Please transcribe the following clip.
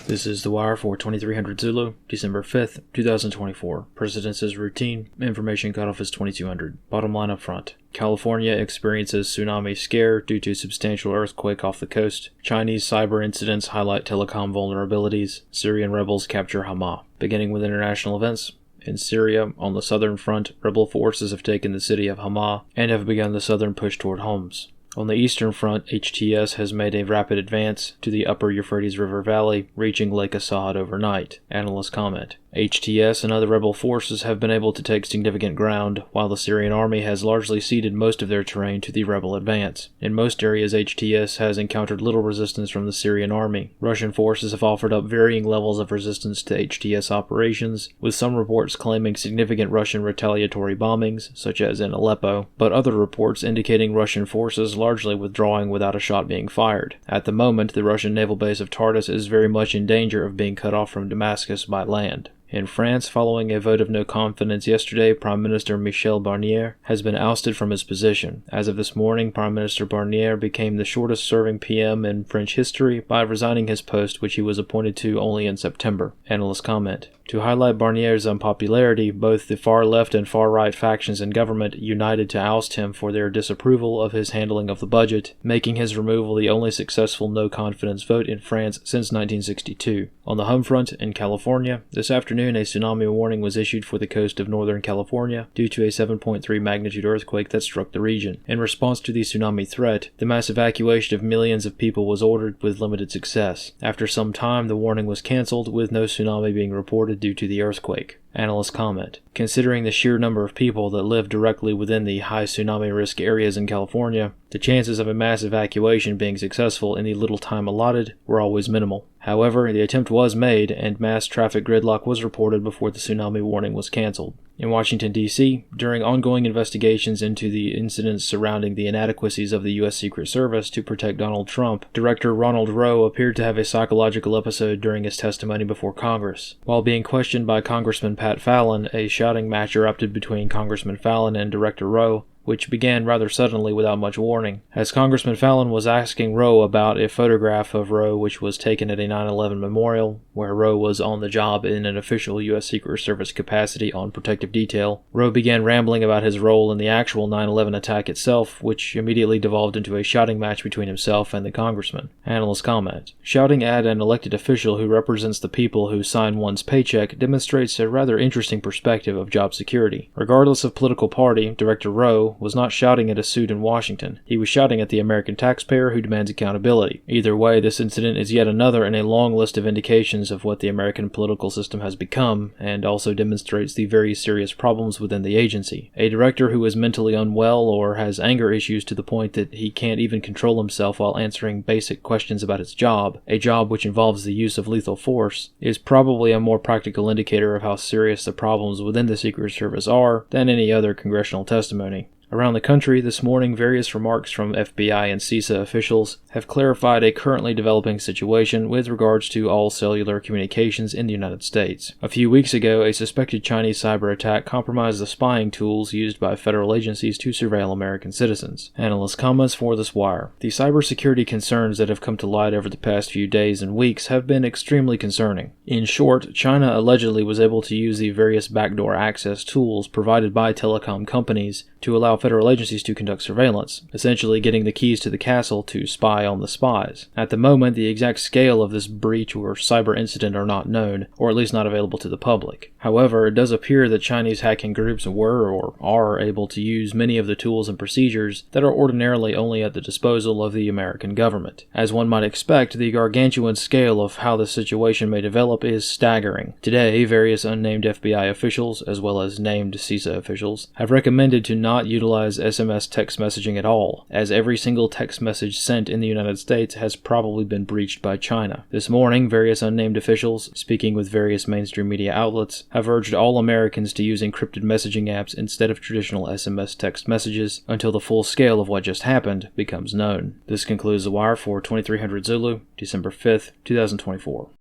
This is The Wire for 2300 Zulu, December 5th, 2024. Precedence is routine. Information cutoff is 2200. Bottom line up front. California experiences tsunami scare due to substantial earthquake off the coast. Chinese cyber incidents highlight telecom vulnerabilities. Syrian rebels capture Hama. Beginning with international events. In Syria, on the southern front, rebel forces have taken the city of Hama and have begun the southern push toward Homs. On the eastern front, HTS has made a rapid advance to the upper Euphrates River Valley, reaching Lake Assad overnight. Analysts comment. HTS and other rebel forces have been able to take significant ground, while the Syrian army has largely ceded most of their terrain to the rebel advance. In most areas, HTS has encountered little resistance from the Syrian army. Russian forces have offered up varying levels of resistance to HTS operations, with some reports claiming significant Russian retaliatory bombings, such as in Aleppo, but other reports indicating Russian forces largely withdrawing without a shot being fired. At the moment, the Russian naval base of Tartus is very much in danger of being cut off from Damascus by land. In France, following a vote of no confidence yesterday, Prime Minister Michel Barnier has been ousted from his position. As of this morning, Prime Minister Barnier became the shortest-serving PM in French history by resigning his post, which he was appointed to only in September. Analysts comment. To highlight Barnier's unpopularity, both the far-left and far-right factions in government united to oust him for their disapproval of his handling of the budget, making his removal the only successful no-confidence vote in France since 1962. On the home front, in California, this afternoon a tsunami warning was issued for the coast of Northern California due to a 7.3 magnitude earthquake that struck the region. In response to the tsunami threat, the mass evacuation of millions of people was ordered with limited success. After some time, the warning was cancelled, with no tsunami being reported due to the earthquake. Analysts comment. Considering the sheer number of people that live directly within the high tsunami risk areas in California, the chances of a mass evacuation being successful in the little time allotted were always minimal. However, the attempt was made, and mass traffic gridlock was reported before the tsunami warning was cancelled. In Washington, D.C., during ongoing investigations into the incidents surrounding the inadequacies of the U.S. Secret Service to protect Donald Trump, Director Ronald Rowe appeared to have a psychological episode during his testimony before Congress. While being questioned by Congressman Pat Fallon, a shouting match erupted between Congressman Fallon and Director Rowe, which began rather suddenly without much warning. As Congressman Fallon was asking Rowe about a photograph of Rowe which was taken at a 9/11 memorial, where Rowe was on the job in an official U.S. Secret Service capacity on protective detail, Rowe began rambling about his role in the actual 9/11 attack itself, which immediately devolved into a shouting match between himself and the congressman. Analysts comment. Shouting at an elected official who represents the people who sign one's paycheck demonstrates a rather interesting perspective of job security. Regardless of political party, Director Rowe was not shouting at a suit in Washington. He was shouting at the American taxpayer who demands accountability. Either way, this incident is yet another in a long list of indications of what the American political system has become, and also demonstrates the very serious problems within the agency. A director who is mentally unwell or has anger issues to the point that he can't even control himself while answering basic questions about his job, a job which involves the use of lethal force, is probably a more practical indicator of how serious the problems within the Secret Service are than any other congressional testimony. Around the country this morning, various remarks from FBI and CISA officials have clarified a currently developing situation with regards to all cellular communications in the United States. A few weeks ago, a suspected Chinese cyber attack compromised the spying tools used by federal agencies to surveil American citizens. Analyst comments for this wire. The cybersecurity concerns that have come to light over the past few days and weeks have been extremely concerning. In short, China allegedly was able to use the various backdoor access tools provided by telecom companies to allow federal agencies to conduct surveillance, essentially getting the keys to the castle to spy on the spies. At the moment, the exact scale of this breach or cyber incident are not known, or at least not available to the public. However, it does appear that Chinese hacking groups were or are able to use many of the tools and procedures that are ordinarily only at the disposal of the American government. As one might expect, the gargantuan scale of how this situation may develop is staggering. Today, various unnamed FBI officials, as well as named CISA officials, have recommended to not utilize SMS text messaging at all, as every single text message sent in the United States has probably been breached by China. This morning, various unnamed officials, speaking with various mainstream media outlets, have urged all Americans to use encrypted messaging apps instead of traditional SMS text messages until the full scale of what just happened becomes known. This concludes The Wire for 2300 Zulu, December 5th, 2024.